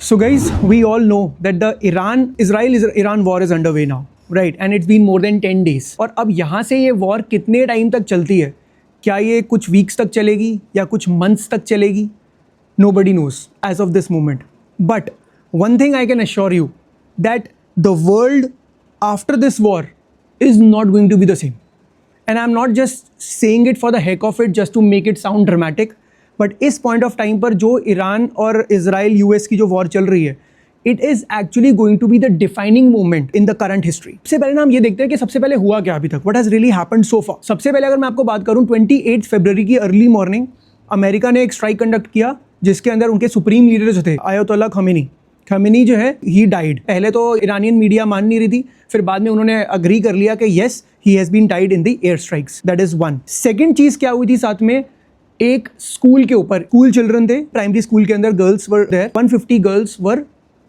So guys, we all know that the Iran war is underway now, right? And it's been more than 10 days. और अब यहाँ से ये war कितने time तक चलती है? क्या ये कुछ वीक्स तक चलेगी या कुछ मंथ्स तक चलेगी? Nobody knows as of this moment. But one thing I can assure you that the world after this war is not going to be the same. And I'm not just saying it for the heck of it just to make it sound dramatic. But इस point of time पर जो Iran और Israel US की जो war चल रही है, it is actually going to be the defining moment in the current history. सबसे पहले ना हम ये देखते हैं कि सबसे पहले हुआ क्या अभी तक, what has really happened so far. सबसे पहले अगर मैं आपको बात करूं, 28 फरवरी की अर्ली मॉर्निंग अमेरिका ने एक स्ट्राइक कंडक्ट किया जिसके अंदर उनके सुप्रीम लीडर जो थे आयतुल्लाह खमेनी जो है ही डाइड. पहले तो ईरानियन मीडिया मान नहीं रही थी, फिर बाद में उन्होंने अग्री कर लिया कि yes he has been died in the air strikes. That is one. Second चीज़ क्या हुई थी साथ में, एक स्कूल के ऊपर, स्कूल चिल्ड्रन थे, प्राइमरी स्कूल के अंदर girls were there, 150 girls were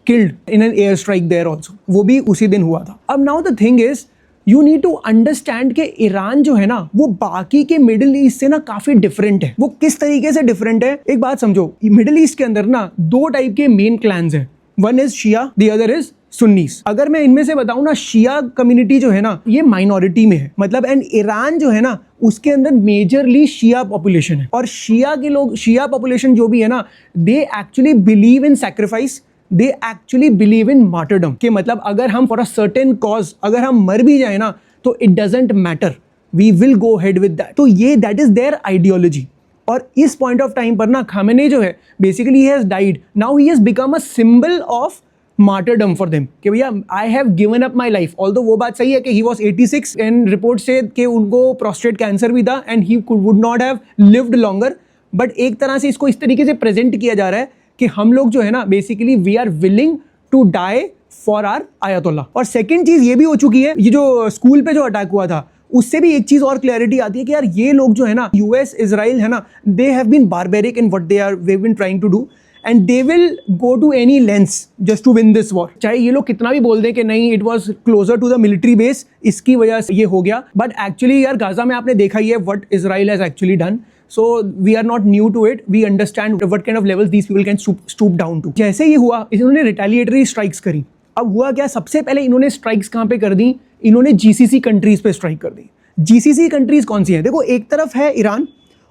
killed in an air strike there also. वो भी उसी दिन हुआ था. अब now the thing is you need to understand कि ईरान जो है ना वो बाकी के मिडिल ईस्ट से ना काफी डिफरेंट है. वो किस तरीके से डिफरेंट है, एक बात समझो. मिडिल ईस्ट के अंदर ना दो टाइप के मेन क्लैंस हैं. One is Shia, the other is Sunnis. अगर मैं इनमें से बताऊं ना, शिया कम्युनिटी जो है ना ये माइनॉरिटी में है, मतलब एंड ईरान जो है ना उसके अंदर मेजरली शिया पॉपुलेशन है. और शिया के लोग, शिया पॉपुलेशन जो भी है ना, they actually believe in sacrifice, they actually believe in martyrdom. के मतलब अगर हम फॉर अ सर्टेन कॉज अगर हम मर भी जाए ना तो it doesn't matter, we will go head with that. तो ये दैट इज देयर आइडियोलॉजी. और इस पॉइंट ऑफ टाइम पर ना खामेनी जो है basically he has died, now he has become a symbol of martyrdom for them कि भैया I have given up my life. Although वो बात सही है कि ही वॉज 86 एंड रिपोर्ट से कि उनको प्रोस्टेट कैंसर भी था and he would not have lived longer. But एक तरह से इसको इस तरीके से प्रेजेंट किया जा रहा है कि हम लोग जो है ना basically we are willing to die for our Ayatollah. और सेकेंड चीज़ ये भी हो चुकी है, ये जो स्कूल पे जो अटैक हुआ था उससे भी एक चीज़ और क्लैरिटी आती है कि यार ये लोग जो है ना, यूएस इजराइल है ना, they have been barbaric in what they have been trying to do and they will go to any lengths just to win this war. चाहे ये लोग कितना भी बोल दें कि नहीं it was closer to the military base, इसकी वजह से ये हो गया, but actually यार गाजा में आपने देखा ही है what Israel has actually done. So we are not new to it. We understand what kind of levels these people can stoop down to. जैसे ये हुआ, इन्होंने retaliatory strikes करी. अब हुआ क्या, सबसे पहले इन्होंने स्ट्राइक्स कहाँ पे कर दी, इन्होंने GCC कंट्रीज पे स्ट्राइक कर दी. GCC कंट्रीज कौन सी हैं? देखो, एक तरफ है ईरान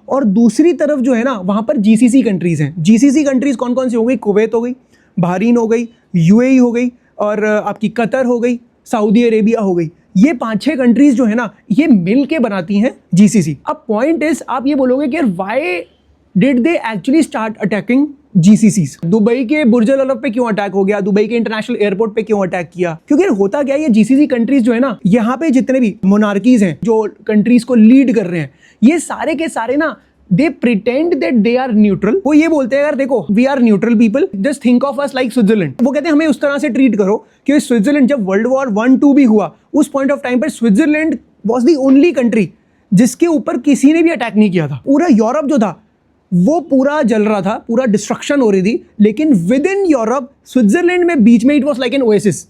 और दूसरी तरफ जो है ना वहाँ पर GCC कंट्रीज़ हैं. GCC कंट्रीज़ कौन कौन सी हो गई? कुवैत हो गई, बहरीन हो गई, UAE हो गई और आपकी कतर हो गई, सऊदी अरेबिया हो गई. ये 5-6 कंट्रीज़ जो है ना ये मिल के बनाती हैं GCC. अब पॉइंट इज, आप ये बोलोगे कि यार why did they actually start attacking GCCs? Dubai के बुर्ज अल अरब पे क्यों अटैक हो गया, दुबई के इंटरनेशनल एयरपोर्ट पे क्यों अटैक किया? क्योंकि होता क्या है, ये GCC कंट्रीज जो है ना, यहाँ पे जितने भी मोनार्कीज हैं जो कंट्रीज को लीड कर रहे हैं, ये सारे के सारे ना they pretend that they are neutral. वो ये बोलते हैं यार देखो we are neutral people, just think of us like Switzerland. वो कहते हैं हमें उस तरह से ट्रीट करो कि स्विट्जरलैंड, जब वर्ल्ड वॉर 1-2 भी हुआ उस पॉइंट ऑफ टाइम पर Switzerland was the only country जिसके ऊपर किसी ने भी अटैक नहीं किया था. पूरा यूरोप जो था वो पूरा जल रहा था, पूरा डिस्ट्रक्शन हो रही थी, लेकिन विद इन यूरोप स्विट्जरलैंड में बीच में it was like an oasis.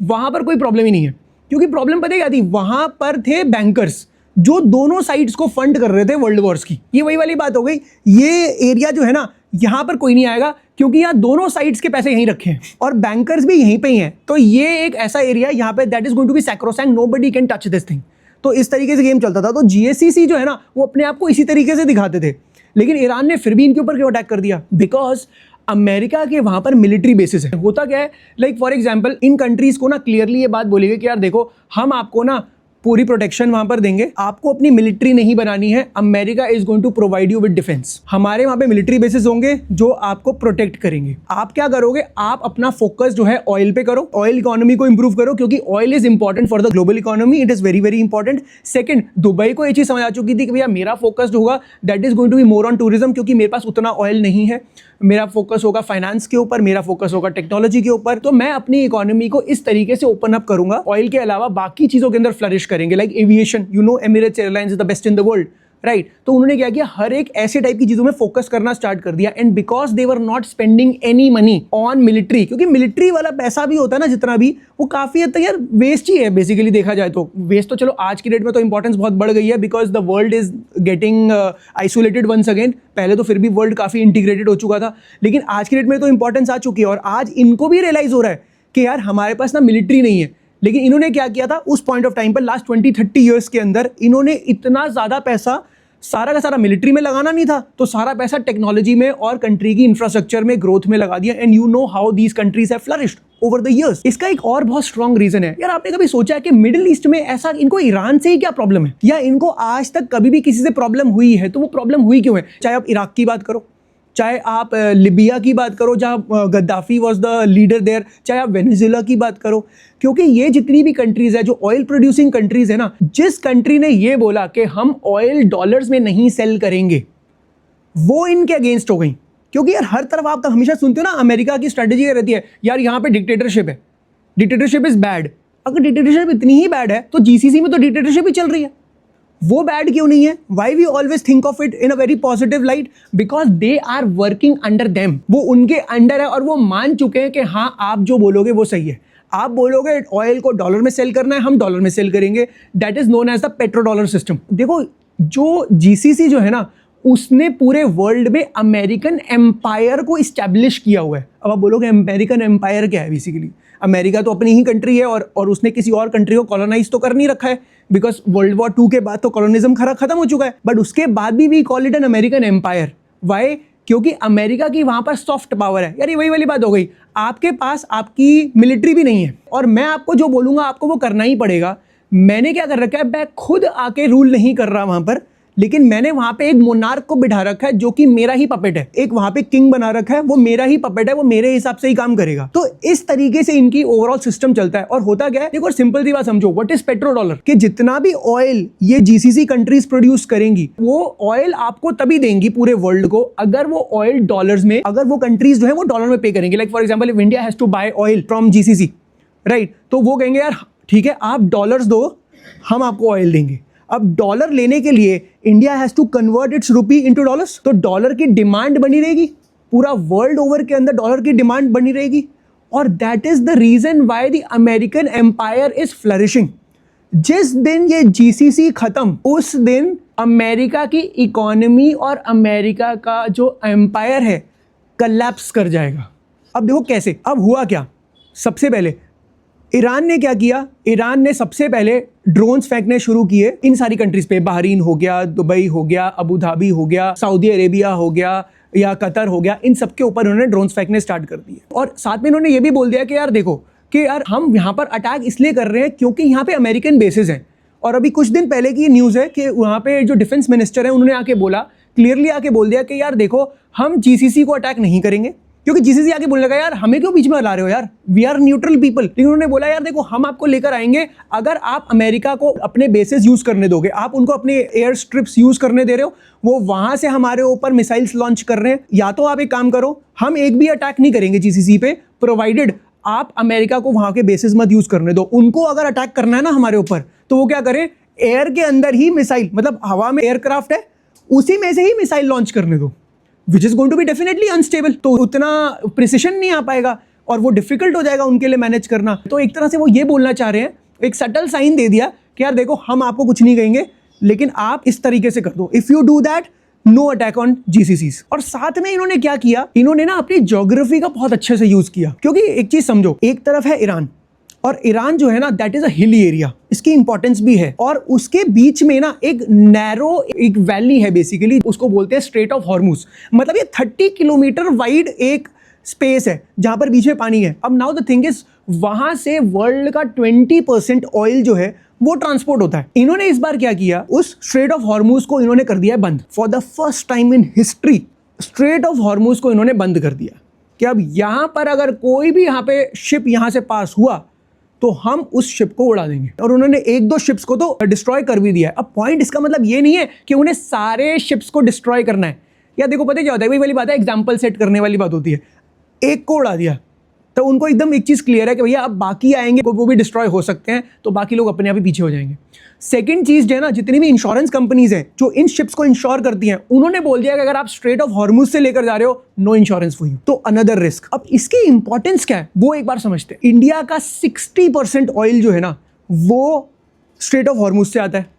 वहाँ पर कोई प्रॉब्लम ही नहीं है, क्योंकि प्रॉब्लम पता है क्या थी, वहाँ पर थे बैंकर्स जो दोनों साइड्स को फंड कर रहे थे वर्ल्ड वॉर्स की. ये वही वाली बात हो गई, ये एरिया जो है ना यहाँ पर कोई नहीं आएगा क्योंकि यहाँ दोनों साइड्स के पैसे यहीं रखे हैं और बैंकर्स भी यहीं पे ही हैं. तो ये एक ऐसा एरिया यहाँ पे that is going to be sacrosanct, nobody can touch this thing. तो इस तरीके से गेम चलता था. तो GCC जो है ना वो अपने आप को इसी तरीके से दिखाते थे, लेकिन ईरान ने फिर भी इनके ऊपर क्यों अटैक कर दिया? बिकॉज अमेरिका के वहाँ पर मिलिट्री बेसिस है. होता क्या है, like for example in countries को ना क्लियरली ये बात बोलेंगे कि यार देखो हम आपको ना पूरी प्रोटेक्शन वहां पर देंगे, आपको अपनी मिलिट्री नहीं बनानी है, America is going to provide you with defence. हमारे वहां पे मिलिट्री बेसिस होंगे जो आपको प्रोटेक्ट करेंगे. आप क्या करोगे, आप अपना फोकस जो है ऑयल पे करो, ऑयल इकोनॉमी को इंप्रूव करो, क्योंकि oil is important for the global economy, it is very very important. Second, Dubai को ये चीज समझ आ चुकी थी कि भैया मेरा फोकस जो होगा that is going to be more on tourism, क्योंकि मेरे पास उतना ऑयल नहीं है. मेरा फोकस होगा फाइनेंस के ऊपर, मेरा फोकस होगा टेक्नोलॉजी के ऊपर. तो मैं अपनी इकोनॉमी को इस तरीके से ओपन अप करूंगा. ऑयल के अलावा बाकी चीजों के अंदर फ्लरिश करेंगे, like aviation. You know Emirates airlines is the best in the world. Right तो उन्होंने क्या किया, हर एक ऐसे टाइप की चीजों में फोकस करना स्टार्ट कर दिया। And because they were not spending any money on military, क्योंकि मिलिट्री वाला पैसा भी होता है ना जितना भी, वो काफी हद तक यार वेस्ट ही है बेसिकली देखा जाए तो। वेस्ट तो चलो आज की डेट में तो इंपॉर्टेंस बहुत बढ़ गई है, because the world is getting isolated once again. पहले तो फिर भी वर्ल्ड काफी इंटीग्रेटेड हो चुका था, लेकिन आज की डेट में तो इंपॉर्टेंस आ चुकी है। और आज इनको भी रियलाइज हो रहा है कि यार हमारे पास ना मिलिट्री नहीं है। लेकिन इन्होंने क्या किया था उस पॉइंट ऑफ टाइम पर, लास्ट 20-30 ईयर्स के अंदर इन्होंने इतना ज्यादा पैसा सारा का सारा मिलिट्री में लगाना नहीं था, तो सारा पैसा टेक्नोलॉजी में और कंट्री की इंफ्रास्ट्रक्चर में ग्रोथ में लगा दिया। And you know how these countries have flourished over the years. इसका एक और बहुत स्ट्रॉन्ग रीजन है यार, आपने कभी सोचा है कि मिडिल ईस्ट में ऐसा इनको ईरान से ही क्या प्रॉब्लम है, या इनको आज तक कभी भी किसी से प्रॉब्लम हुई है, तो वो प्रॉब्लम हुई क्यों है? चाहे आप इराक की बात करो, चाहे आप लिबिया की बात करो जहाँ Gaddafi was the leader there, चाहे आप वेनेजुएला की बात करो, क्योंकि ये जितनी भी कंट्रीज है जो ऑयल प्रोड्यूसिंग कंट्रीज है ना, जिस कंट्री ने ये बोला कि हम ऑयल डॉलर्स में नहीं सेल करेंगे, वो इनके अगेंस्ट हो गई। क्योंकि यार हर तरफ आप हमेशा सुनते हो ना, अमेरिका की स्ट्रेटेजी ये रहती है यार यहाँ पे डिक्टेटरशिप है, डिक्टेटरशिप इज बैड। अगर डिक्टेटरशिप इतनी ही बैड है तो जीसीसी में तो डिक्टेटरशिप ही चल रही है, वो बैड क्यों नहीं है? Why we always think of it in a very positive light, because they are working under them. वो उनके अंडर है और वो मान चुके हैं कि हाँ आप जो बोलोगे वो सही है। आप बोलोगे ऑयल को डॉलर में सेल करना है, हम डॉलर में सेल करेंगे। That is known as the petrodollar system. देखो जो जीसीसी जो है ना, उसने पूरे वर्ल्ड में अमेरिकन एम्पायर को इस्टेब्लिश किया हुआ है। अब आप बोलोगे अमेरिकन एम्पायर क्या है? बेसिकली अमेरिका तो अपनी ही कंट्री है और उसने किसी और कंट्री को कॉलोनाइज तो कर नहीं रखा है, बिकॉज वर्ल्ड वॉर 2 के बाद तो कॉलोनिज्म खत्म हो चुका है। बट उसके बाद भी we call it an American empire. Why? क्योंकि अमेरिका की वहां पर सॉफ्ट पावर है। यार ये वही वाली बात हो गई, आपके पास आपकी मिलिट्री भी नहीं है और मैं आपको जो बोलूंगा आपको वो करना ही पड़ेगा। मैंने क्या कर रखा है, मैं खुद आके रूल नहीं कर रहा वहां पर, लेकिन मैंने वहां पे एक मोनार्क को बिठा रखा है जो कि मेरा ही पपेट है। एक वहां पे किंग बना रखा है, वो मेरा ही पपेट है, वो मेरे हिसाब से ही काम करेगा। तो इस तरीके से इनकी ओवरऑल सिस्टम चलता है। और होता क्या है, देखो सिंपल सी बात समझो, व्हाट इज पेट्रो डॉलर, कि जितना भी ऑयल ये जीसीसी कंट्रीज प्रोड्यूस करेंगी, वो ऑयल आपको तभी देंगी पूरे वर्ल्ड को अगर वो ऑयल डॉलर्स में, अगर वो कंट्रीज जो है वो डॉलर में पे करेंगे। Like for example if India has to buy oil from GCC, right, तो वो कहेंगे यार ठीक है आप डॉलर्स दो, हम आपको ऑयल देंगे। अब डॉलर लेने के लिए India has to convert its rupee into dollars, तो डॉलर की डिमांड बनी रहेगी, पूरा वर्ल्ड ओवर के अंदर डॉलर की डिमांड बनी रहेगी। और that is the reason why the American empire is flourishing. जिस दिन ये जीसीसी खत्म, उस दिन अमेरिका की इकोनॉमी और अमेरिका का जो एम्पायर है कोलैप्स कर जाएगा। अब देखो कैसे, अब हुआ क्या, सबसे पहले ईरान ने क्या किया, ईरान ने सबसे पहले ड्रोन्स फेंकने शुरू किए इन सारी कंट्रीज पे। बहरीन हो गया, दुबई हो गया, अबू धाबी हो गया, सऊदी अरेबिया हो गया या कतर हो गया, इन सब के ऊपर उन्होंने ड्रोन्स फेंकने स्टार्ट कर दिए। और साथ में उन्होंने ये भी बोल दिया कि यार देखो कि यार हम यहाँ पर अटैक इसलिए कर रहे हैं क्योंकि यहाँ पे अमेरिकन बेसेस हैं। और अभी कुछ दिन पहले की न्यूज़ है कि वहाँ पे जो डिफेंस मिनिस्टर है उन्होंने आके बोला, क्लियरली आके बोल दिया कि यार देखो हम जीसीसी को अटैक नहीं करेंगे, क्योंकि जीसीसी आके बोलने लगा यार हमें क्यों बीच में ला रहे हो यार, वी आर न्यूट्रल पीपल। लेकिन उन्होंने बोला यार देखो हम आपको लेकर आएंगे अगर आप अमेरिका को अपने बेसेस यूज करने दोगे, आप उनको अपने एयर स्ट्रिप्स यूज करने दे रहे हो, वो वहां से हमारे ऊपर मिसाइल्स लॉन्च कर रहे हैं, या तो आप एक काम करो हम एक भी अटैक नहीं करेंगे जीसीसी पे, प्रोवाइडेड आप अमेरिका को वहां के बेसिस मत यूज करने दो। उनको अगर अटैक करना है ना हमारे ऊपर, तो वो क्या करें, एयर के अंदर ही मिसाइल, मतलब हवा में एयरक्राफ्ट है उसी में से ही मिसाइल लॉन्च करने दो, which is going to be definitely unstable. तो उतना प्रिसिशन नहीं आ पाएगा और वो डिफिकल्ट हो जाएगा उनके लिए मैनेज करना। तो एक तरह से वो ये बोलना चाह रहे हैं, एक सटल साइन दे दिया कि यार देखो हम आपको कुछ नहीं कहेंगे, लेकिन आप इस तरीके से कर दो, if you do that no attack on GCCs. और साथ में इन्होंने क्या किया, इन्होंने ना अपनी ज्योग्राफी का बहुत अच्छे से यूज किया। क्योंकि एक चीज समझो, एक तरफ है ईरान, और ईरान जो है ना that is a hilly area, इसकी इंपॉर्टेंस भी है। और उसके बीच में ना एक नैरो एक वैली है, बेसिकली उसको बोलते हैं स्ट्रेट ऑफ हॉर्मुज। मतलब ये 30 किलोमीटर वाइड एक स्पेस है जहां पर बीच में पानी है। अब नाउ द थिंग इज, वहां से वर्ल्ड का 20% ऑयल जो है वो ट्रांसपोर्ट होता है। इन्होंने इस बार क्या किया, उस स्ट्रेट ऑफ हॉर्मुज को इन्होंने कर दिया बंद। For the first time in history straight of Hormuz को इन्होंने बंद कर दिया कि अब यहां पर अगर कोई भी यहां पे शिप यहां से पास हुआ तो हम उस शिप को उड़ा देंगे। और उन्होंने 1-2 शिप्स को तो डिस्ट्रॉय कर भी दिया है। अब पॉइंट इसका मतलब ये नहीं है कि उन्हें सारे शिप्स को डिस्ट्रॉय करना है। या देखो पता क्या होता है, वही वाली बात है, एग्जाम्पल सेट करने वाली बात होती है। एक को उड़ा दिया, तो उनको एकदम एक चीज क्लियर है कि भैया अब बाकी आएंगे वो भी डिस्ट्रॉय हो सकते हैं, तो बाकी लोग अपने आप ही पीछे हो जाएंगे। सेकंड चीज जो है ना, जितनी भी इंश्योरेंस कंपनीज हैं जो इन शिप्स को इंश्योर करती हैं, उन्होंने बोल दिया कि अगर आप स्ट्रेट ऑफ हॉर्मुज से लेकर जा रहे हो, नो इंश्योरेंस फॉर यू। तो अनदर रिस्क। अब इसकी इंपॉर्टेंस क्या है वो एक बार समझते हैं। इंडिया का 60% ऑयल जो है ना वो स्ट्रेट ऑफ हॉर्मुज से आता है।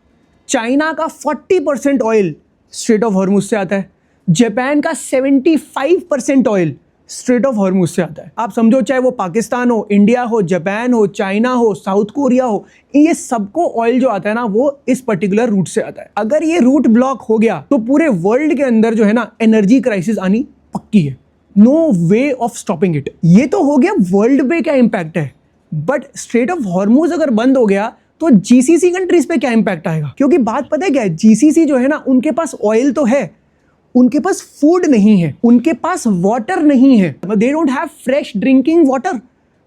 चाइना का 40% ऑयल स्ट्रेट ऑफ हॉर्मुज से आता है। जापान का 75% ऑयल स्ट्रेट ऑफ हॉर्मुज से आता है। आप समझो, चाहे वो पाकिस्तान हो, इंडिया हो, जापान हो, चाइना हो, साउथ कोरिया हो, ये सबको ऑयल जो आता है ना वो इस पर्टिकुलर रूट से आता है। अगर ये रूट ब्लॉक हो गया तो पूरे वर्ल्ड के अंदर जो है ना एनर्जी क्राइसिस आनी पक्की है। No way of stopping it. ये तो हो गया वर्ल्ड पे क्या इंपैक्ट है, बट स्ट्रेट ऑफ हॉर्मुज अगर बंद हो गया तो जीसीसी कंट्रीज पे क्या इंपैक्ट आएगा? क्योंकि बात पता है क्या है, जीसीसी जो है ना उनके पास ऑयल तो है, उनके पास फूड नहीं है, उनके पास वाटर नहीं है। They don't have fresh drinking water,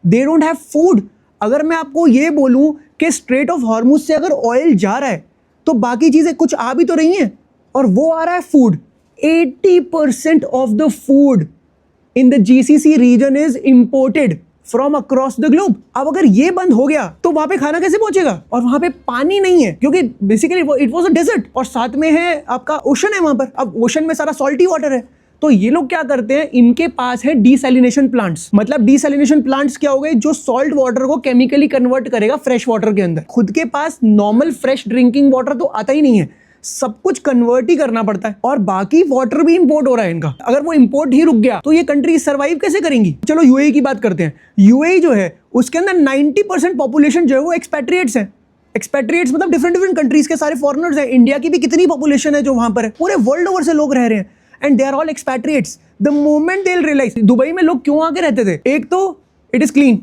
they don't have food. अगर मैं आपको ये बोलूं कि स्ट्रेट ऑफ हॉर्मुज से अगर ऑयल जा रहा है तो बाकी चीजें कुछ आ भी तो रही हैं, और वो आ रहा है food. 80% of the food in the GCC region is imported from across the globe. अब अगर ये बंद हो गया तो वहां पे खाना कैसे पहुंचेगा? और वहां पे पानी नहीं है, क्योंकि basically it was a desert, और साथ में है आपका ओशन है वहां पर। अब ओशन में सारा सॉल्टी वाटर है, तो ये लोग क्या करते हैं, इनके पास है डीसैलिनेशन प्लांट्स। मतलब डीसैलिनेशन प्लांट्स क्या हो गए, जो सॉल्ट वाटर को केमिकली कन्वर्ट करेगा फ्रेश वाटर के अंदर। खुद के पास नॉर्मल फ्रेश ड्रिंकिंग वाटर तो आता ही नहीं है, सब कुछ कन्वर्ट ही करना पड़ता है, और बाकी वाटर भी इंपोर्ट हो रहा है इनका। अगर वो इंपोर्ट ही रुक गया तो ये कंट्री सर्वाइव कैसे करेंगी? चलो यूएई की बात करते हैं। यूएई जो है उसके अंदर 90% पॉपुलेशन जो है वो एक्सपेट्रिएट्स हैं। एक्सपेट्रिएट्स मतलब डिफरेंट कंट्रीज के सारे फॉरेनर्स हैं। इंडिया की भी कितनी पॉपुलेशन है जो वहां पर है, पूरे वर्ल्ड ओवर से लोग रह रहे हैं, and they are all expatriates. The moment they will realise, Dubai में लोग क्यों आके रहते थे? एक तो it is clean,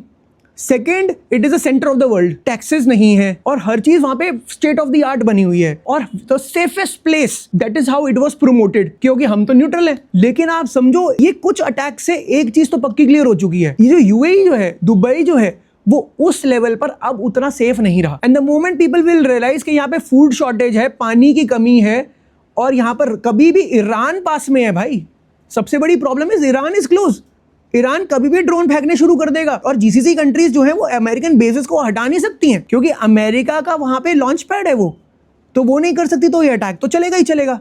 second it is the centre of the world, taxes नहीं है, और हर चीज वहां पे स्टेट ऑफ द आर्ट बनी हुई है, और the safest place, that is how it was promoted, क्योंकि हम तो न्यूट्रल हैं। लेकिन आप समझो, ये कुछ अटैक से एक चीज तो पक्की क्लियर हो चुकी है, ये जो यूएई जो है, दुबई जो है, वो उस लेवल पर अब उतना सेफ नहीं रहा। And the moment people will realise कि यहाँ पे फूड शॉर्टेज है, पानी की कमी है, और यहाँ पर कभी भी ईरान पास में है भाई। सबसे बड़ी problem is Iran is close. Iran कभी भी ड्रोन फेंकने शुरू कर देगा, और जीसीसी कंट्रीज जो है वो अमेरिकन बेसेस को हटा नहीं सकती हैं, क्योंकि अमेरिका का वहां पे लॉन्च पैड है वो, तो वो नहीं कर सकती, तो ये अटैक तो चलेगा ही चलेगा।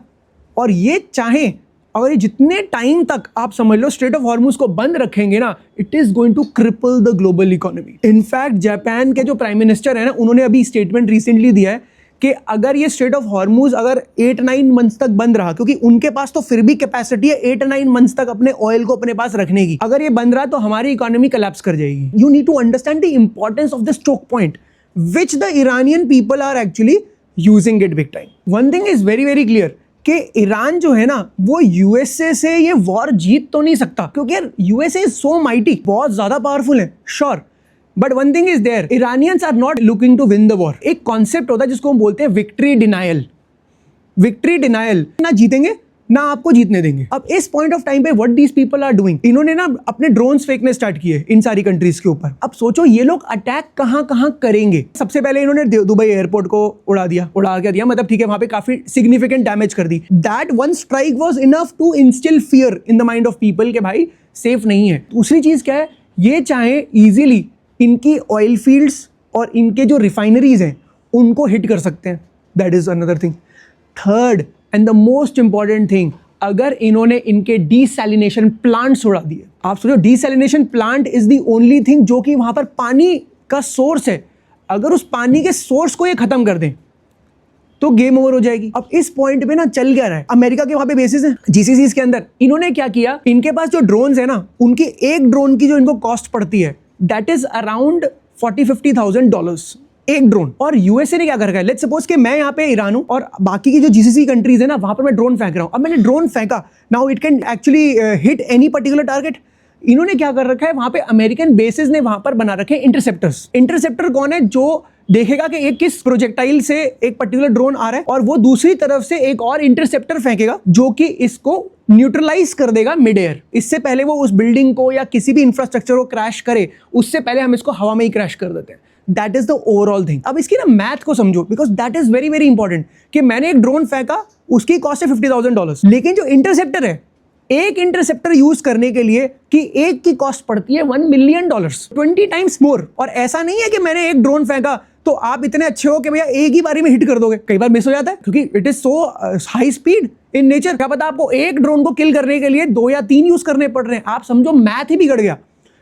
और ये चाहे अगर जितने टाइम तक आप समझ लो स्ट्रेट ऑफ हॉर्मुज को बंद रखेंगे ना, it is going to cripple the global economy. In fact Japan के जो प्राइम मिनिस्टर है ना, उन्होंने अभी स्टेटमेंट रिसेंटली दिया है कि अगर ये स्ट्रेट ऑफ हॉर्मुज अगर 8-9 मंथ्स तक बंद रहा, क्योंकि उनके पास तो फिर भी कैपेसिटी है 8-9 मंथ्स तक अपने ऑयल को अपने पास रखने की, अगर ये बंद रहा तो हमारी इकोनॉमी कोलैप्स कर जाएगी। You need to understand the importance of this choke point which the Iranian people are actually using it big time. One thing is very very clear कि ईरान जो है ना वो यूएसए से ये वॉर जीत तो नहीं सकता, क्योंकि यार यूएसए इज सो माइटी, बहुत ज्यादा पावरफुल है, sure, but one thing is there, Iranians are not looking to win the war. एक कॉन्सेप्ट होता है जिसको हम बोलते हैं विक्ट्री डिनायल। विक्ट्री डिनायल, ना जीतेंगे ना आपको जीतने देंगे। अब इस पॉइंट ऑफ टाइम पे what these people are doing, इन्होंने ना अपने ड्रोन्स फेंकने स्टार्ट किए इन सारी कंट्रीज के ऊपर। अब सोचो ये लोग अटैक कहां कहां करेंगे। सबसे पहले इन्होंने दुबई एयरपोर्ट को उड़ा के दिया, मतलब ठीक है, वहां पे काफी सिग्निफिकेंट डैमेज कर दी। That one strike was enough to instil fear in the mind of people के भाई सेफ नहीं है। दूसरी चीज क्या है, ये चाहे इजीली इनकी ऑयल फील्ड्स और इनके जो रिफाइनरीज हैं उनको हिट कर सकते हैं, that is another thing. Third and the most important thing, अगर इन्होंने इनके डीसैलिनेशन प्लांट्स उड़ा दिए, आप सोचो desalination plant is the only thing जो कि वहां पर पानी का सोर्स है, अगर उस पानी के सोर्स को ये खत्म कर दें तो गेम ओवर हो जाएगी। अब इस पॉइंट पे ना चल क्या रहा है, अमेरिका के वहां पे बेसिस है जीसीसी के अंदर, इन्होंने क्या किया, इनके पास जो ड्रोन्स है ना, उनकी एक ड्रोन की जो इनको कॉस्ट पड़ती है दैट इज अराउंड $40,000-50,000 एक ड्रोन। और यूएसए ने क्या कर रखा है, लेट्स सपोज कि मैं यहाँ पे ईरान हूँ और बाकी की जो जीसीसी कंट्रीज है ना वहां पर मैं ड्रोन फेंक रहा हूँ। अब मैंने ड्रोन फेंका, now it can actually hit any particular target. इन्होंने क्या कर रखा है, वहां पे अमेरिकन बेसिस ने वहां पर बना रखे इंटरसेप्टर्स। इंटरसेप्टर कौन है, जो देखेगा कि एक किस प्रोजेक्टाइल से एक पर्टिकुलर ड्रोन आ रहा है, और वो दूसरी तरफ से एक और इंटरसेप्टर फेंकेगा जो कि इसको न्यूट्रलाइज कर देगा मिड एयर। इससे पहले वो उस बिल्डिंग को या किसी भी इंफ्रास्ट्रक्चर को क्रैश करे, उससे पहले हम इसको हवा में ही क्रैश कर देते हैं। That is the overall thing. अब इसकी ना मैथ को समझो, because that is very very important, कि मैंने एक ड्रोन फेंका, उसकी कॉस्ट है $50,000, लेकिन जो इंटरसेप्टर है एक इंटरसेप्टर यूज करने के लिए कि एक की कॉस्ट पड़ती है $1 मिलियन, 20 टाइम्स मोर। और ऐसा नहीं है कि मैंने एक ड्रोन फेंका तो आप इतने अच्छे हो कि भैया एक ही बारी में हिट कर दोगे, कई बार मिस हो जाता है क्योंकि it is so high speed in nature. क्या पता आपको एक ड्रोन को किल करने के लिए 2 या 3 यूज करने पड़ रहे हैं। आप समझो मैथ ही बिगड़ गया।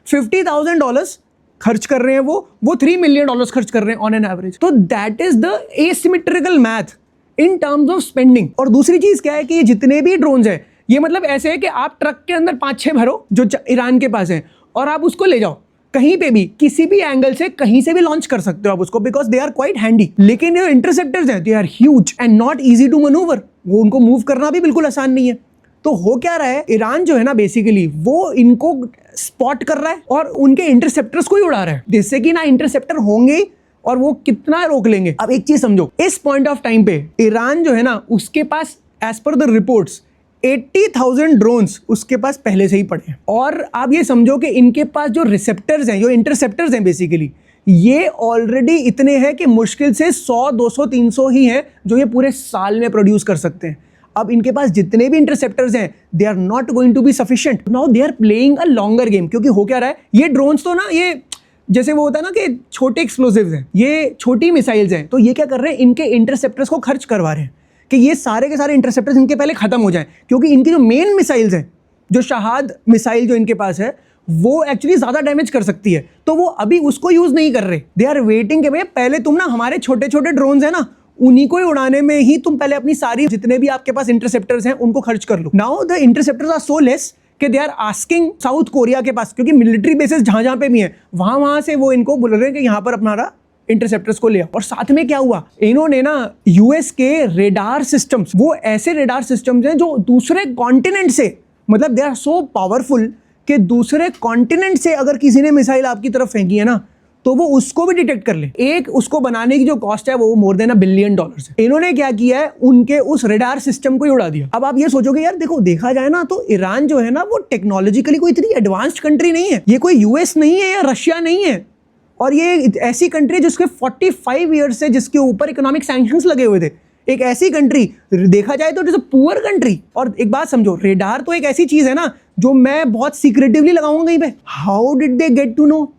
$50,000 खर्च कर रहे हैं वो $3 मिलियन खर्च कर रहे हैं ऑन एन एवरेज। तो that is the asymmetrical math in terms of spending. और दूसरी चीज क्या है कि ये जितने भी ड्रोन्स हैं ये मतलब ऐसे है कि आप ट्रक के अंदर 5-6 भरो जो ईरान के पास है और आप उसको ले जाओ कहीं पे भी, किसी भी एंगल से कहीं से भी लॉन्च कर सकते हो आप उसको, because they are quite handy. लेकिन ये इंटरसेप्टर्स हैं, they are huge and not easy to manoeuvre. वो उनको मूव करना भी बिल्कुल आसान नहीं है। तो हो क्या रहा है, ईरान जो है ना बेसिकली वो इनको स्पॉट कर रहा है और उनके इंटरसेप्टर्स को ही उड़ा रहा है, जिससे कि ना इंटरसेप्टर होंगे और वो कितना रोक लेंगे। अब एक चीज समझो, इस पॉइंट ऑफ टाइम पे ईरान जो है ना उसके पास as per the reports 80,000 drones उसके पास पहले से ही पड़े हैं। और आप ये समझो कि इनके पास जो रिसेप्टर्स हैं, जो इंटरसेप्टर्स हैं बेसिकली, ये ऑलरेडी इतने हैं कि मुश्किल से 100, 200, 300 ही हैं जो ये पूरे साल में प्रोड्यूस कर सकते हैं। अब इनके पास जितने भी इंटरसेप्टर्स हैं they are not going to be sufficient. Now they are playing a longer game. क्योंकि हो क्या रहा है, ये ड्रोन्स तो ना ये जैसे वो होता है ना कि छोटे एक्सप्लोसिव्स हैं, ये छोटी मिसाइल्स हैं, तो ये क्या कर रहे हैं, इनके इंटरसेप्टर्स को खर्च करवा रहे हैं कि ये सारे के सारे इंटरसेप्टर्स इनके पहले खत्म हो जाएं। क्योंकि इनकी जो मेन मिसाइल्स हैं, जो शहाद मिसाइल जो इनके पास है, वो एक्चुअली ज़्यादा डैमेज कर सकती है, तो वो अभी उसको यूज़ नहीं कर रहे। दे आर वेटिंग कि भैया पहले तुम ना हमारे छोटे छोटे ड्रोन्स हैं ना उन्हीं को ही उड़ाने में ही तुम पहले अपनी सारी जितने भी आपके पास इंटरसेप्टर्स हैं उनको खर्च कर लो। Now the interceptors are so less कि they are asking South Korea के पास, क्योंकि मिलिट्री बेसिस जहाँ जहाँ पे भी हैं वहाँ से वो इनको बोल रहे हैं कि यहाँ पर अपना इंटरसेप्टर्स को लिया। और साथ में क्या हुआ, इन्होंने ना यूएस के रेडार सिस्टम्स, वो ऐसे रेडार सिस्टम्स हैं जो दूसरे कॉन्टिनेंट से, मतलब दे आर सो पावरफुल कि दूसरे कॉन्टिनेंट से अगर किसी ने मिसाइल आपकी तरफ फेंकी है ना तो वो उसको भी डिटेक्ट कर ले। एक उसको बनाने की जो कॉस्ट है वो मोर देन $1 बिलियन है। इन्होंने क्या किया है, उनके उस रेडार सिस्टम को ही उड़ा दिया। अब आप ये सोचोगे यार देखो, देखा जाए ना तो ईरान जो है ना वो टेक्नोलॉजिकली कोई इतनी एडवांस्ड कंट्री नहीं है। ये कोई यूएस नहीं है या रशिया नहीं है, और ये ऐसी कंट्री जिसके 45 ईयर्स से जिसके ऊपर इकोनॉमिक सैंक्शंस लगे हुए थे, एक ऐसी कंट्री देखा जाए तो it is a poor country. और एक बात समझो, रेडार तो एक ऐसी चीज है ना जो मैं बहुत सीक्रेटिवली लगाऊंगा कहीं पे। How did they get to know,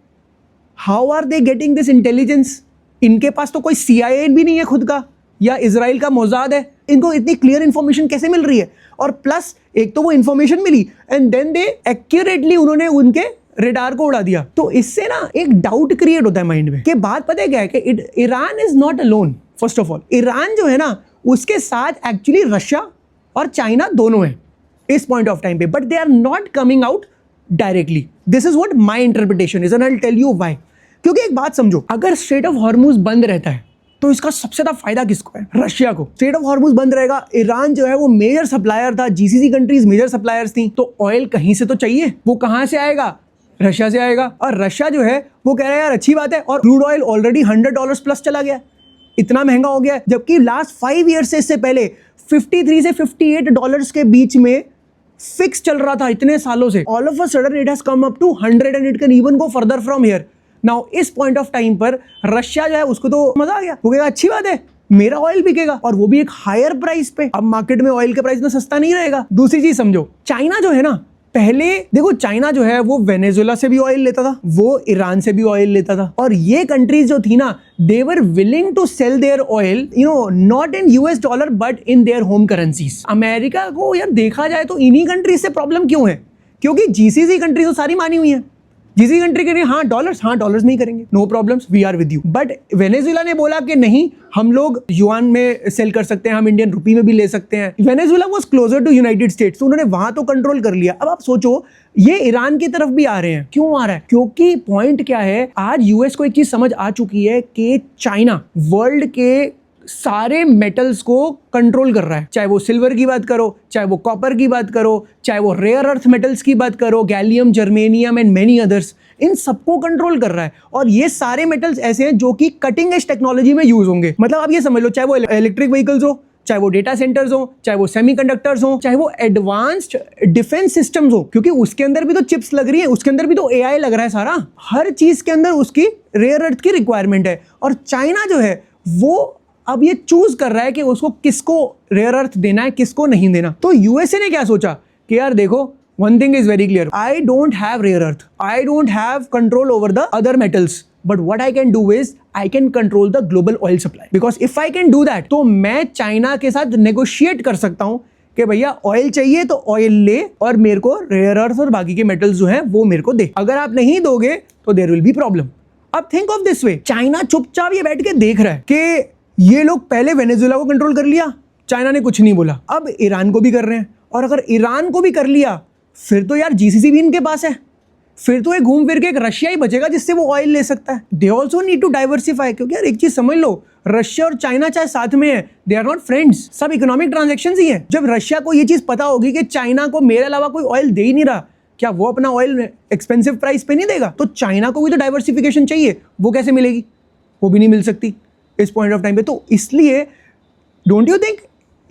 how are they getting this intelligence? इनके पास तो कोई CIA भी नहीं है खुद का, या इजराइल का मोसाद है। इनको इतनी क्लियर इंफॉर्मेशन कैसे मिल रही है? और प्लस एक तो वो इंफॉर्मेशन मिली एंड देन दे एक्यूरेटली उन्होंने उनके रेडार को उड़ा दिया। तो इससे ना एक डाउट क्रिएट होता है माइंड में कि बात पता है क्या है कि Iran is not alone. First of all Iran जो है ना उसके साथ एक्चुअली रशिया और चाइना दोनों है इस पॉइंट ऑफ टाइम पे, but they are not coming out directly. This is what my interpretation is and I will tell you why. क्योंकि एक बात समझो, अगर स्ट्रेट ऑफ हॉर्मुज बंद रहता है तो इसका सबसे ज्यादा फायदा किसको है? रशिया को। स्ट्रेट ऑफ हॉर्मुज बंद रहेगा, ईरान जो है वो मेजर सप्लायर था, GCC कंट्रीज मेजर सप्लायर्स थी, तो ऑयल कहीं से तो चाहिए। वो कहां से आएगा? रशिया से आएगा। और रशिया जो है वो कह रहा है यार अच्छी बात है, और क्रूड ऑयल ऑलरेडी $100 प्लस चला गया, इतना महंगा हो गया, जबकि लास्ट 5 ईयर से, इससे पहले 53 से $58 के बीच में फिक्स चल रहा था इतने सालों से। All of a sudden it has come up to 100 and it can even go further from here. Now इस पॉइंट ऑफ टाइम पर रशिया जो है उसको तो मजा आ गया, वो कहेगा अच्छी बात है मेरा ऑयल बिकेगा, और वो भी एक हायर प्राइस पे। अब मार्केट में ऑयल का प्राइस इतना सस्ता नहीं रहेगा। दूसरी चीज समझो, चाइना जो है ना, पहले देखो चाइना जो है वो वेनेजुएला से भी ऑयल लेता था, वो ईरान से भी ऑयल लेता था, और ये कंट्रीज जो थी ना they were willing to sell their oil not in US dollar but in their home currencies. America को यार देखा जाए तो इन्हीं कंट्रीज से प्रॉब्लम क्यों है? क्योंकि GCC कंट्रीज तो सारी मानी हुई है, GCC कंट्री के लिए हाँ डॉलर्स में ही करेंगे, no problems, we are with you. But Venezuela ने बोला कि नहीं, हम लोग युआन में सेल कर सकते हैं, हम इंडियन रुपी में भी ले सकते हैं। Venezuela was closer to United States, तो उन्होंने वहां तो कंट्रोल कर लिया। अब आप सोचो ये ईरान की तरफ भी आ रहे हैं, क्यों आ रहा है? क्योंकि पॉइंट क्या है, आज US को एक चीज समझ आ चुकी है कि चाइना वर्ल्ड के सारे मेटल्स को कंट्रोल कर रहा है, चाहे वो सिल्वर की बात करो, चाहे वो कॉपर की बात करो, चाहे वो रेयर अर्थ मेटल्स की बात करो, gallium, germanium and many others, इन सबको कंट्रोल कर रहा है। और ये सारे मेटल्स ऐसे हैं जो कि कटिंग एज टेक्नोलॉजी में यूज होंगे। मतलब आप ये समझ लो, चाहे वो इलेक्ट्रिक व्हीकल्स हो, चाहे वो डेटा सेंटर्स हो, चाहे वो सेमीकंडक्टर्स हो, चाहे वो एडवांस्ड डिफेंस सिस्टम्स हो, क्योंकि उसके अंदर भी तो चिप्स लग रही है, उसके अंदर भी तो AI लग रहा है सारा, हर चीज के अंदर उसकी रेयर अर्थ की रिक्वायरमेंट है। और चाइना जो है वो अब ये चूज कर रहा है कि उसको किसको रेयर अर्थ देना है, किसको नहीं देना। तो USA ने क्या सोचा कि यार देखो, one thing is very clear, I don't have rare earth, I don't have control over the other metals, but what I can do is I can control the global oil supply, because if I can do that, तो मैं China के साथ negotiate कर सकता हूं कि भैया oil चाहिए तो ऑयल ले, और मेरे को रेयर अर्थ और बाकी के मेटल्स जो हैं वो मेरे को दे। अगर आप नहीं दोगे तो देयर विल बी प्रॉब्लम। अब think of this way, China चुपचाप ये बैठ के देख रहा है कि ये लोग पहले वेनेजुएला को कंट्रोल कर लिया, चाइना ने कुछ नहीं बोला, अब ईरान को भी कर रहे हैं, और अगर ईरान को भी कर लिया फिर तो यार जीसीसी भी इनके पास है, फिर तो ये घूम फिर के एक रशिया ही बचेगा जिससे वो ऑयल ले सकता है। They also need to diversify, क्योंकि यार एक चीज समझ लो, रशिया और चाइना चाहे साथ में है, दे आर नॉट फ्रेंड्स, सब इकोनॉमिक ट्रांजैक्शंस ही हैं। जब रशिया को ये चीज पता होगी कि चाइना को मेरे अलावा कोई ऑयल दे ही नहीं रहा, क्या वो अपना ऑयल एक्सपेंसिव प्राइस पे नहीं देगा? तो चाइना को भी तो डाइवर्सिफिकेशन चाहिए, वो कैसे मिलेगी? वो भी नहीं मिल सकती इस पॉइंट ऑफ टाइम पे। तो इसलिए don't you think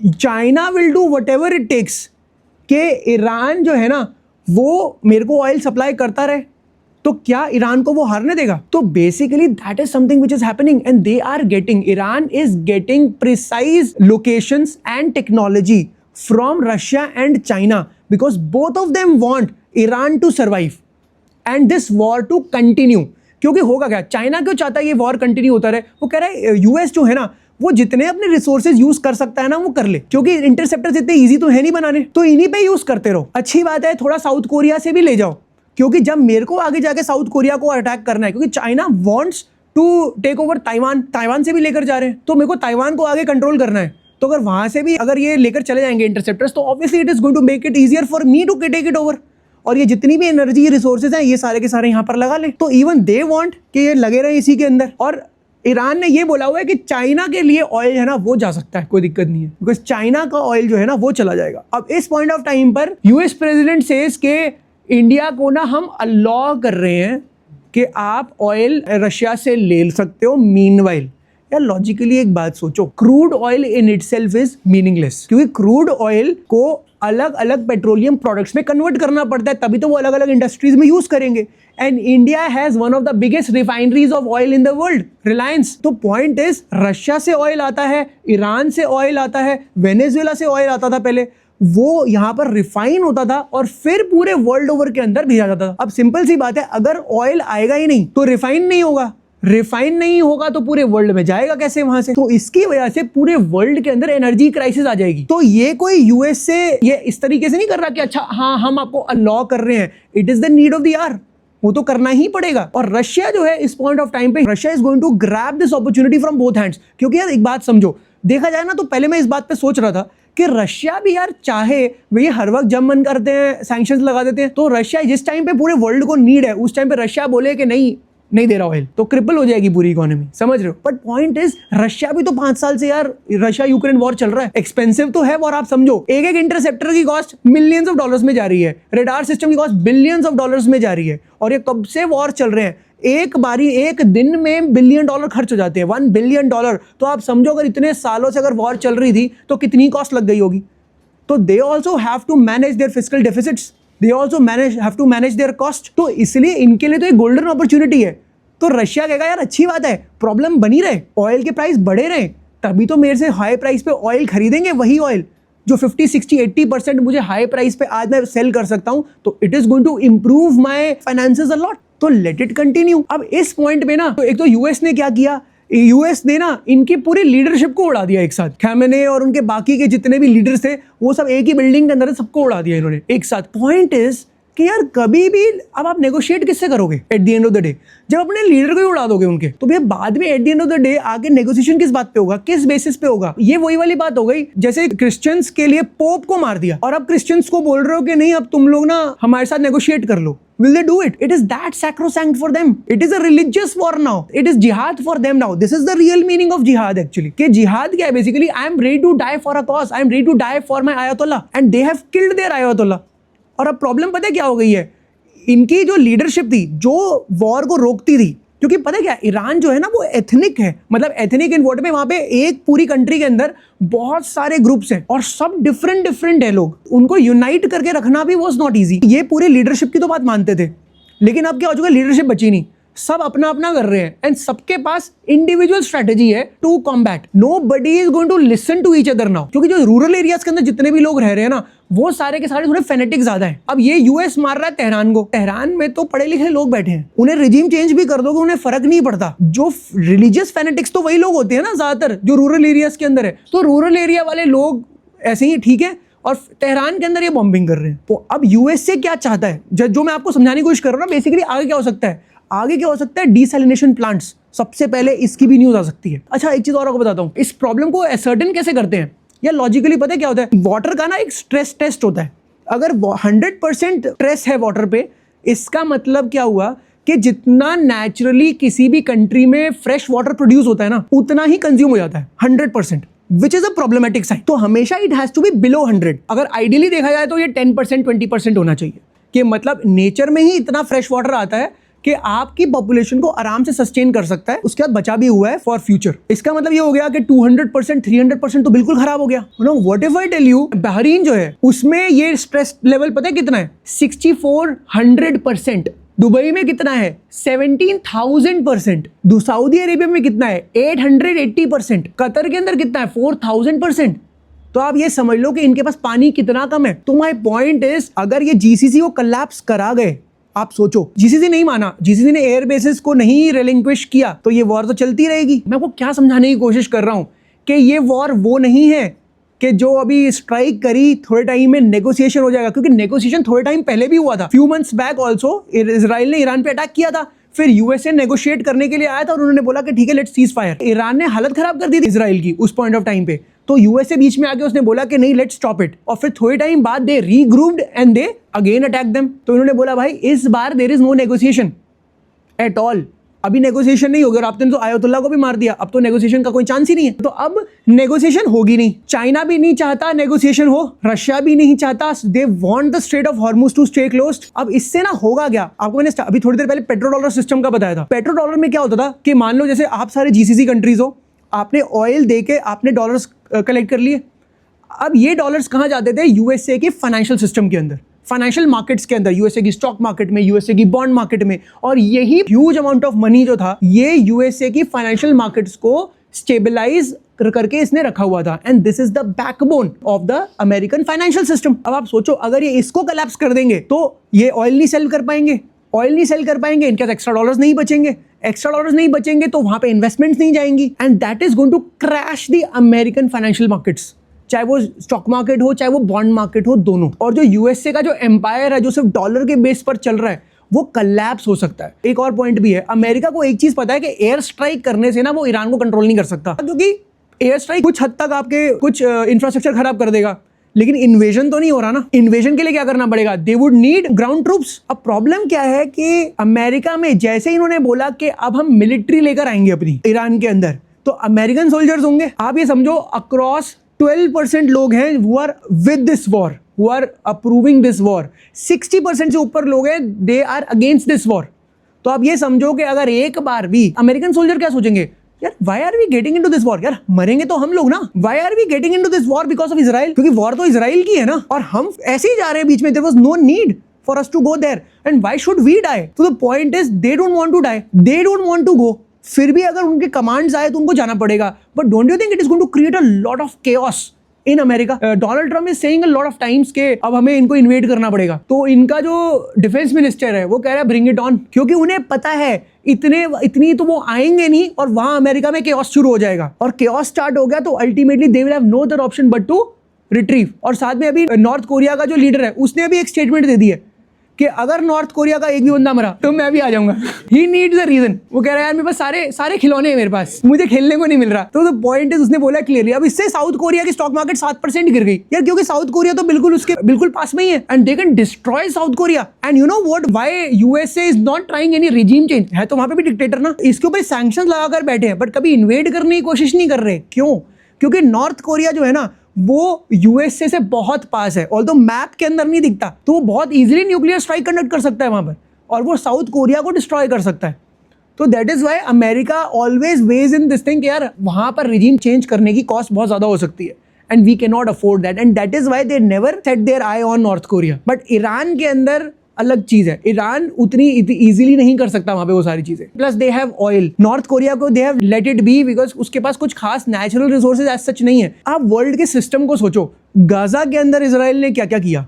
China will do whatever it takes कि ईरान जो है ना वो मेरे को ऑयल सप्लाई करता रहे, तो क्या ईरान को वो हारने देगा? तो basically that is something which is happening, and they are getting, Iran is getting precise locations and technology from Russia and China, because both of them want Iran to survive and this war to continue. क्योंकि होगा क्या, China क्यों चाहता है ये war continue होता रहे? वो कह रहा है यूएस जो है ना वो जितने अपने रिसोर्सेज यूज कर सकता है ना वो कर ले, क्योंकि इंटरसेप्टर्स इतने इजी तो है नहीं बनाने, तो इन्हीं पे यूज करते रहो। अच्छी बात है, थोड़ा साउथ कोरिया से भी ले जाओ, क्योंकि जब मेरे को आगे जाके साउथ कोरिया को अटैक करना है, क्योंकि China wants to take over Taiwan, Taiwan से भी लेकर जा रहे हैं, तो मेरे को ताइवान को आगे कंट्रोल करना है, तो अगर वहां से भी अगर ये लेकर चले जाएंगे इंटरसेप्टर्स, तो obviously it is going to make it easier for me to take it over, और ये जितनी भी एनर्जी रिसोर्सेज हैं ये सारे के सारे यहाँ पर लगा लें। तो इवन दे वांट कि ये लगे रहे इसी के अंदर, और ईरान ने ये बोला हुआ है कि चाइना के लिए ऑयल है ना वो जा सकता है, कोई दिक्कत नहीं है, बिकॉज चाइना का ऑयल जो है ना वो चला जाएगा। अब इस पॉइंट ऑफ टाइम पर यूएस प्रेसिडेंट सेज के इंडिया को ना हम अलाउ कर रहे हैं कि आप ऑयल रशिया से ले सकते हो। मीनवाइल यार लॉजिकली एक बात सोचो, crude oil in itself is meaningless, क्योंकि क्रूड ऑयल को अलग अलग पेट्रोलियम प्रोडक्ट्स में कन्वर्ट करना पड़ता है, तभी तो वो अलग अलग इंडस्ट्रीज में यूज करेंगे। And India has one of the biggest refineries of oil in the world, Reliance. तो पॉइंट इज, रशिया से ऑयल आता है, ईरान से ऑयल आता है, वेनेजुएला से ऑयल आता था पहले, वो यहाँ पर रिफाइन होता था और फिर पूरे वर्ल्ड ओवर के अंदर भेजा जाता था। अब सिंपल सी बात है, अगर ऑयल आएगा ही नहीं तो रिफाइन नहीं होगा, रिफाइन नहीं होगा तो पूरे वर्ल्ड में जाएगा कैसे वहां से? तो इसकी वजह से पूरे वर्ल्ड के अंदर एनर्जी क्राइसिस आ जाएगी। तो ये कोई यूएस से ये इस तरीके से नहीं कर रहा कि अच्छा हाँ हम आपको अलाउ कर रहे हैं, it is the need of the hour, वो तो करना ही पड़ेगा। और रशिया जो है इस पॉइंट ऑफ टाइम पे, Russia is going to grab this opportunity from both hands. क्योंकि यार एक बात समझो, देखा जाए ना तो पहले मैं इस बात पे सोच रहा था कि रशिया भी यार चाहे, वे हर वक्त जब मन करते हैं सैंक्शंस लगा देते हैं, तो रशिया जिस टाइम पे पूरे वर्ल्ड को नीड है उस टाइम पे रशिया बोले कि नहीं दे रहा ऑयल, तो क्रिपल हो जाएगी पूरी इकोनॉमी, समझ रहे हो? बट पॉइंट इज, रशिया भी तो 5 साल से यार रशिया यूक्रेन वॉर चल रहा है, एक्सपेंसिव तो है वॉर। आप समझो एक एक इंटरसेप्टर की कॉस्ट मिलियंस ऑफ डॉलर्स में जा रही है, रेडार सिस्टम की कॉस्ट बिलियंस ऑफ डॉलर्स में जा रही है, और ये कब से वॉर चल रहे हैं, एक बारी एक दिन में $1 बिलियन खर्च हो जाते हैं, $1 बिलियन। तो आप समझो अगर इतने सालों से अगर वॉर चल रही थी तो कितनी कॉस्ट लग गई होगी। तो they also have to manage their fiscal deficits, they also have to manage their cost. तो इसलिए इनके लिए तो एक गोल्डन अपॉर्चुनिटी है। तो रशिया कहेगा यार अच्छी बात है, प्रॉब्लम बनी रहे, ऑयल के प्राइस बढ़े रहे, तभी तो मेरे से हाई प्राइस पे ऑयल खरीदेंगे, वही ऑयल जो 50, 60, 80% मुझे हाई प्राइस पे आज मैं सेल कर सकता हूं, तो it is going to improve my finances a lot. तो लेट इट कंटिन्यू। अब इस पॉइंट पे ना, तो एक तो यूएस ने क्या किया, यूएस ने ना इनकी पूरी लीडरशिप को उड़ा दिया एक साथ। खैमेने और उनके बाकी के जितने भी लीडर्स थे वो सब एक ही बिल्डिंग के अंदर सबको उड़ा दिया इन्होंने एक साथ। पॉइंट इज कि यार कभी भी अब आप नेगोशिएट किससे करोगे at the end of the day, जब अपने लीडर को ही उड़ा दोगे उनके, तो भैया बाद में at the end of the day आगे नेगोशिएशन किस बात पे होगा, किस बेसिस पे होगा? ये वही वाली बात हो गई जैसे क्रिश्चियंस के लिए पोप को मार दिया और अब क्रिश्चियंस को बोल रहे हो कि नहीं अब तुम लोग ना हमारे साथ नेगोशिएट कर लो। Will they do it? It is that sacrosanct for them. It is a religious war now. It is jihad for them now. This is the real meaning of jihad actually. कि jihad क्या है basically? I am ready to die for a cause. I am ready to die for my ayatollah. And they have killed their ayatollah. और अब problem पता है क्या हो गई है, इनकी जो लीडरशिप थी जो वॉर को रोकती थी, क्योंकि पता है क्या, ईरान जो है ना वो एथनिक है, मतलब एथनिक इन वर्ड में वहां पे एक पूरी कंट्री के अंदर बहुत सारे ग्रुप्स हैं और सब डिफरेंट है लोग, उनको यूनाइट करके रखना भी वाज नॉट इजी। ये पूरी लीडरशिप की तो बात मानते थे, लेकिन अब क्या हो चुका है, लीडरशिप बची नहीं, सब अपना अपना कर रहे हैं एंड सबके पास इंडिविजुअल स्ट्रेटेजी है to combat. Nobody is going to listen to each other now, क्योंकि जो रूरल एरियाज के अंदर जितने भी लोग रह रहे हैं ना, वो सारे के सारे थोड़े फेनेटिक ज्यादा है. अब ये यूएस मार रहा है तेहरान को. तेहरान में तो पढ़े लिखे लोग बैठे हैं, उन्हें रिजीम चेंज भी कर दोगे उन्हें फर्क नहीं पड़ता. जो रिलीजियस फेनेटिक्स तो वही लोग होते हैं ना ज्यादातर जो रूरल एरियाज के अंदर है. तो रूरल एरिया वाले लोग ऐसे ही ठीक है, और तेहरान के अंदर ये बॉम्बिंग कर रहे हैं. तो अब यूएसए क्या चाहता है, जो मैं आपको समझाने की कोशिश कर रहा हूँ ना, बेसिकली आगे क्या हो सकता है. आगे क्या हो सकता है, डीसैलिनेशन प्लांट्स. सबसे पहले इसकी भी न्यूज आ सकती है. अच्छा, एक चीज और आपको बताता हूँ, इस प्रॉब्लम को असर्टेन कैसे करते हैं या लॉजिकली पता है क्या होता है. वाटर का ना एक स्ट्रेस टेस्ट होता है. अगर 100% स्ट्रेस है वाटर पे, इसका मतलब क्या हुआ कि जितना नेचुरली किसी भी कंट्री में फ्रेश वाटर प्रोड्यूस होता है ना, उतना ही कंज्यूम हो जाता है 100%, which is a problematic sign. तो हमेशा it has to be below 100. अगर आइडियली देखा जाए तो ये 10% 20% होना चाहिए, कि मतलब नेचर में ही इतना फ्रेश वाटर आता है कि आपकी पॉपुलेशन को आराम से सस्टेन कर सकता है, उसके बाद बचा भी हुआ है फॉर फ्यूचर. इसका मतलब ये हो गया कि 200% 300% तो बिल्कुल खराब हो गया. What if I tell you, Bahrain जो है उसमें ये स्ट्रेस लेवल पता है कितना है, 6400%. दुबई में कितना है, 17,000%. सऊदी अरेबिया में कितना है, 880%. कतर के अंदर कितना है, 4,000%. तो आप ये समझ लो कि इनके पास पानी कितना कम है. तो माय पॉइंट इज, अगर ये जीसीसी को कोलैप्स करा गए, आप सोचो, जीसीसी नहीं माना, जीसीसी ने एयर बेसिस को नहीं रिलिंक्विश किया, तो ये वॉर तो चलती रहेगी. मैं आपको क्या समझाने की कोशिश कर रहा हूं कि ये वॉर वो नहीं है कि जो अभी स्ट्राइक करी थोड़े टाइम में नेगोशिएशन हो जाएगा, क्योंकि नेगोशिएशन थोड़े टाइम पहले भी हुआ था. Few months back also Israel ने ईरान पे अटैक किया था, फिर यूएसए नेगोशिएट करने के लिए आया था और उन्होंने बोला कि ठीक है लेट्स सीज फायर. ईरान ने हालत खराब कर दी थी इजराइल की उस पॉइंट ऑफ टाइम पे, तो यूएसए बीच में आके उसने बोला कि नहीं लेट्स स्टॉप इट, और फिर थोड़े टाइम बाद they regrouped and they again attack them. तो इन्होंने बोला भाई इस बार there is no negotiation at all, अभी नेगोशिएशन नहीं होगी. और आपने तो आयतुल्लाह को भी मार दिया, अब तो नेगोशिएशन का कोई चांस ही नहीं है. तो अब नेगोशिएशन होगी नहीं. चाइना भी नहीं चाहता नेगोशिएशन हो, रशिया भी नहीं चाहता. They want the strait of Hormuz to stay closed. अब इससे ना होगा क्या, आपको मैंने अभी थोड़ी देर पहले पेट्रो डॉलर सिस्टम का बताया था. पेट्रो डॉलर में क्या होता था कि मान लो जैसे आप सारे जीसीसी कंट्रीज हो, आपने ऑयल दे के आपने डॉलर्स कलेक्ट कर लिए. अब ये डॉलर्स कहां जाते थे, यूएसए के फाइनेंशियल सिस्टम के अंदर, फाइनेंशियल मार्केट्स के अंदर, यूएसए की स्टॉक मार्केट में, यूएसए की बॉन्ड मार्केट में. और यही ह्यूज अमाउंट ऑफ मनी जो था, ये यूएसए की फाइनेंशियल मार्केट्स को स्टेबलाइज करके इसने रखा हुआ था. And this is the backbone of the American financial system. अब आप सोचो, अगर ये इसको कोलैप्स कर देंगे तो ये ऑयल नहीं सेल कर पाएंगे, इनके पास एक्स्ट्रा डॉलर्स नहीं बचेंगे, तो वहां पे इन्वेस्टमेंट्स नहीं जाएंगी, and that is going to crash the American financial markets, चाहे वो स्टॉक मार्केट हो चाहे वो बॉन्ड मार्केट हो, दोनों. और जो यूएसए का जो एम्पायर है जो सिर्फ डॉलर के बेस पर चल रहा है, वो कोलैप्स हो सकता है. एक और पॉइंट भी है, अमेरिका को एक चीज पता है कि एयर स्ट्राइक करने से ना वो ईरान को कंट्रोल नहीं कर सकता, क्योंकि एयर स्ट्राइक कुछ हद तक आपके कुछ इंफ्रास्ट्रक्चर खराब कर देगा, लेकिन इन्वेजन तो नहीं हो रहा ना. इन्वेजन के लिए क्या करना पड़ेगा, they would need ground troops. अब प्रॉब्लम क्या है कि अमेरिका में जैसे इन्होंने बोला कि अब हम मिलिट्री लेकर आएंगे अपनी ईरान के अंदर, तो अमेरिकन सोल्जर्स होंगे. आप ये समझो अक्रॉस 12% लोग हैं who are with this war, who are approving this war. 60% से ऊपर लोग हैं they are against this war. तो आप ये समझो कि अगर एक बार भी अमेरिकन सोल्जर क्या सोचेंगे, यार why are we getting into this war, यार मरेंगे तो हम लोग ना, why are we getting into this war because of Israel, क्योंकि वॉर तो इजराइल की है ना, और हम ऐसे ही जा रहे हैं बीच में. there was no need for us to go there and why should we die. so the point is they don't want to die, they don't want to go. फिर भी अगर उनके कमांड्स आए तो उनको जाना पड़ेगा. But don't you think it is going to create a lot of chaos in America. Donald Trump is saying a lot of times के अब हमें इनको इन्वेड करना पड़ेगा. तो इनका जो डिफेंस मिनिस्टर है वो कह रहा है ब्रिंग इट ऑन, क्योंकि उन्हें पता है इतनी तो वो आएंगे नहीं, और वहां अमेरिका में केओस शुरू हो जाएगा. और केओस स्टार्ट हो गया तो ultimately they will have no other option but to retrieve. और साथ में अभी नॉर्थ कोरिया का जो लीडर है उसने अभी एक स्टेटमेंट दे दी है कि अगर नॉर्थ कोरिया का एक भी बंदा मरा तो मैं भी आ जाऊंगा. He needs a reason. वो कह रहा है यार मेरे पास सारे खिलौने हैं, मेरे पास मुझे खेलने को नहीं मिल रहा. तो द पॉइंट इज, उसने बोला क्लियरली. अब इससे साउथ कोरिया की स्टॉक मार्केट 7% गिर गई यार, क्योंकि साउथ कोरिया तो बिल्कुल पास में ही है, and they can destroy south Korea. And you know what, why USA is not trying any regime change. है तो वहां पे भी डिक्टेटर ना, इसके ऊपर सैंक्शंस लगाकर बैठे हैं, बट कभी इन्वेड करने की कोशिश नहीं कर रहे. क्यों? क्योंकि नॉर्थ कोरिया जो है ना वो यूएसए से बहुत पास है, ऑल्दो मैप के अंदर नहीं दिखता, तो वो बहुत इजीली न्यूक्लियर स्ट्राइक कंडक्ट कर सकता है वहां पर, और वो साउथ कोरिया को डिस्ट्रॉय कर सकता है. तो that is why America always ways in this thing, यार वहां पर रिजीम चेंज करने की कॉस्ट बहुत ज्यादा हो सकती है, and we can not afford that, and that is why they never set their eye on North Korea. But Iran के अंदर अलग चीज है। ईरान उतनी इजीली नहीं कर सकता वहां पे वो सारी चीजें। Plus they have oil. North Korea को they have let it be because उसके पास कुछ खास नेचुरल रिसोर्सेज एज सच नहीं है। आप वर्ल्ड के सिस्टम को सोचो, गाजा के अंदर इसराइल ने क्या क्या किया,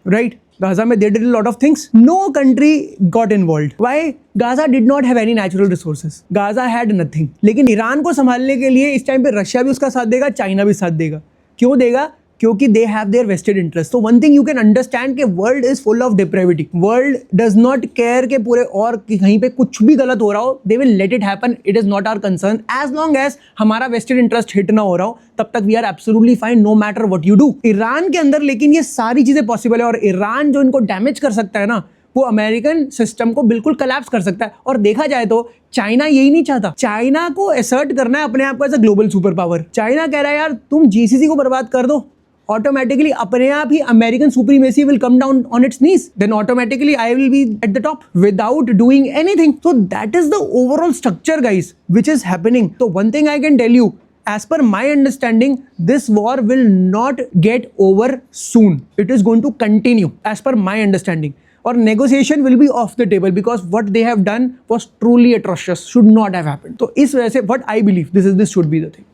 राइट? Gaza में they did a lot of things. No country got involved. Why? Gaza did not have any natural resources. Gaza had nothing. लेकिन ईरान को संभालने के लिए इस टाइम पे रशिया भी उसका साथ देगा, चाइना भी साथ देगा। क्यों देगा? क्योंकि they have their vested interest. तो one thing you can understand कि world is full of depravity. World does not care के पूरे और कहीं पे कुछ भी गलत हो रहा हो, they will let it happen. It is not our concern as long as हमारा वेस्टेड इंटरेस्ट हिट ना हो रहा हो, तब तक we are absolutely fine no matter what you do. Iran के अंदर लेकिन ये सारी चीजें पॉसिबल है, और ईरान जो इनको डैमेज कर सकता है ना, वो अमेरिकन सिस्टम को बिल्कुल कोलैप्स कर सकता है। और देखा जाए तो चाइना यही नहीं चाहता। चाइना को असर्ट करना है अपने आप को as a global super power. China कह रहा है यार तुम जीसीसी को बर्बाद कर दो, ऑटोमेटिकली अपने आप ही American supremacy will come down on its knees, then automatically I will be at the top without doing anything. So that is the overall structure guys which is happening. तो one thing I can tell you, as per my understanding, this war will not get over soon. It is going to continue as per my understanding. Or negotiation will be off the table because what they have done was truly atrocious, should not have happened. So इस वजह से what I believe this should be the thing.